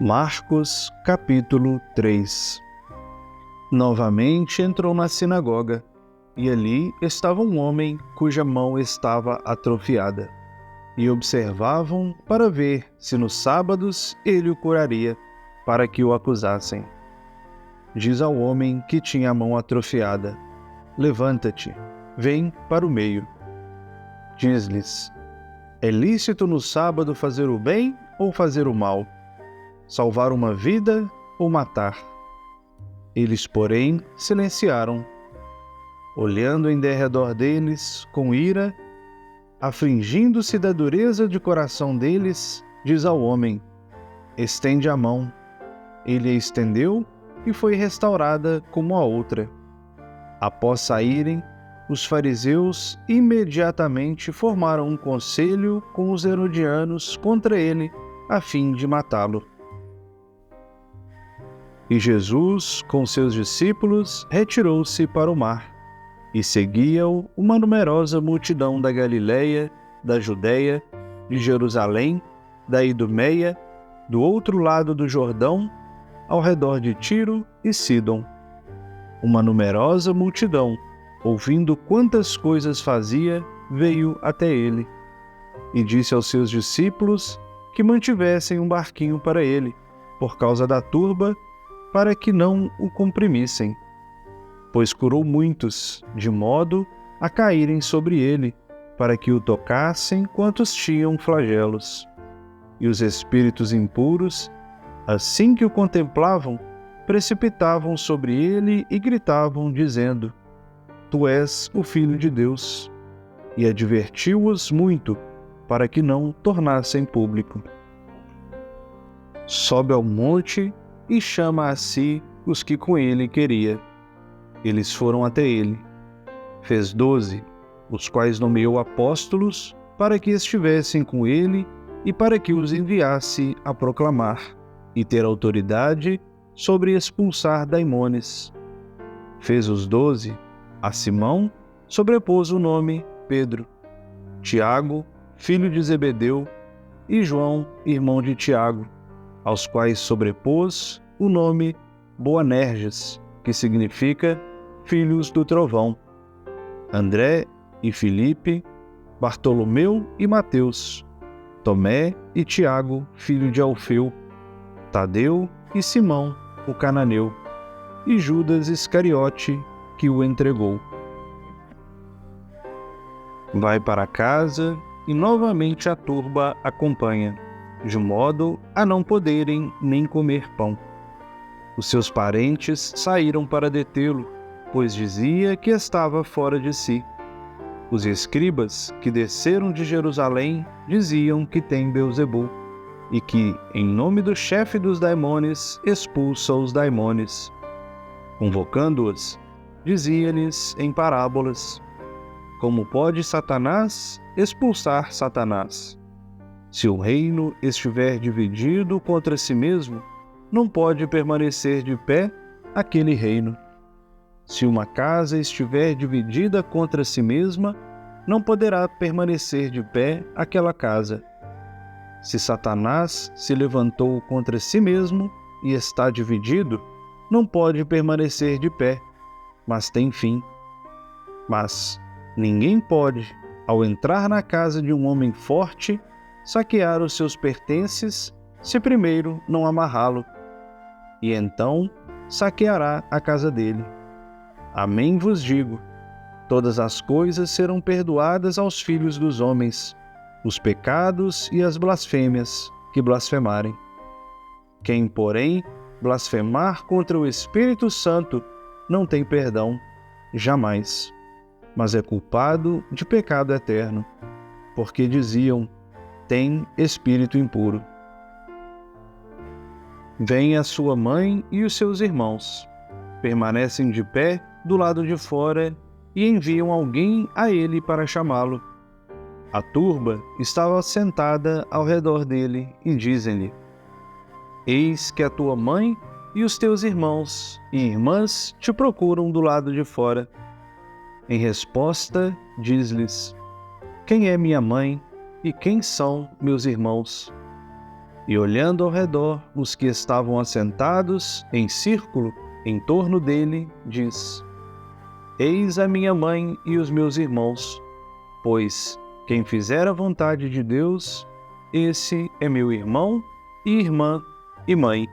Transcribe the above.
Marcos, capítulo 3. Novamente entrou na sinagoga, e ali estava um homem cuja mão estava atrofiada. E observavam para ver se nos sábados ele o curaria, para que o acusassem. Diz ao homem que tinha a mão atrofiada: levanta-te, vem para o meio. Diz-lhes: é lícito no sábado fazer o bem ou fazer o mal? Salvar uma vida ou matar? Eles, porém, silenciaram. Olhando em derredor deles, com ira, afligindo-se da dureza de coração deles, diz ao homem: estende a mão. Ele a estendeu e foi restaurada como a outra. Após saírem, os fariseus imediatamente formaram um conselho com os herodianos contra ele, a fim de matá-lo. E Jesus, com seus discípulos, retirou-se para o mar, e seguia-o uma numerosa multidão da Galiléia, da Judéia, de Jerusalém, da Idumeia, do outro lado do Jordão, ao redor de Tiro e Sidom. Uma numerosa multidão, ouvindo quantas coisas fazia, veio até ele, e disse aos seus discípulos que mantivessem um barquinho para ele, por causa da turba, para que não o comprimissem, pois curou muitos, de modo a caírem sobre ele, para que o tocassem quantos tinham flagelos. E os espíritos impuros, assim que o contemplavam, precipitavam sobre ele e gritavam, dizendo: Tu és o Filho de Deus. E advertiu-os muito, para que não tornassem público. Sobe ao monte e chama a si os que com ele queria. Eles foram até ele. Fez 12, os quais nomeou apóstolos, para que estivessem com ele e para que os enviasse a proclamar e ter autoridade sobre expulsar daimones. Fez os 12, a Simão sobrepôs o nome Pedro, Tiago, filho de Zebedeu, e João, irmão de Tiago, aos quais sobrepôs o nome Boanerges, que significa filhos do trovão, André e Filipe, Bartolomeu e Mateus, Tomé e Tiago, filho de Alfeu, Tadeu e Simão, o cananeu, e Judas Iscariote, que o entregou. Vai para casa e novamente a turba acompanha, de modo a não poderem nem comer pão. Os seus parentes saíram para detê-lo, pois dizia que estava fora de si. Os escribas que desceram de Jerusalém diziam que tem Beelzebul, e que, em nome do chefe dos daimones, expulsa os daimones. Convocando-os, dizia-lhes em parábolas: como pode Satanás expulsar Satanás? Se o reino estiver dividido contra si mesmo, não pode permanecer de pé aquele reino. Se uma casa estiver dividida contra si mesma, não poderá permanecer de pé aquela casa. Se Satanás se levantou contra si mesmo e está dividido, não pode permanecer de pé, mas tem fim. Mas ninguém pode, ao entrar na casa de um homem forte, saquear os seus pertences, se primeiro não amarrá-lo, e então saqueará a casa dele. Amém vos digo, todas as coisas serão perdoadas aos filhos dos homens, os pecados e as blasfêmias que blasfemarem. Quem, porém, blasfemar contra o Espírito Santo não tem perdão, jamais, mas é culpado de pecado eterno, porque diziam: tem espírito impuro. Vem a sua mãe e os seus irmãos, permanecem de pé do lado de fora e enviam alguém a ele para chamá-lo. A turba estava sentada ao redor dele e dizem-lhe: eis que a tua mãe e os teus irmãos e irmãs te procuram do lado de fora. Em resposta, diz-lhes: quem é minha mãe e quem são meus irmãos? E olhando ao redor os que estavam assentados em círculo em torno dele, diz: Eis a minha mãe e os meus irmãos, pois quem fizer a vontade de Deus, esse é meu irmão e irmã e mãe.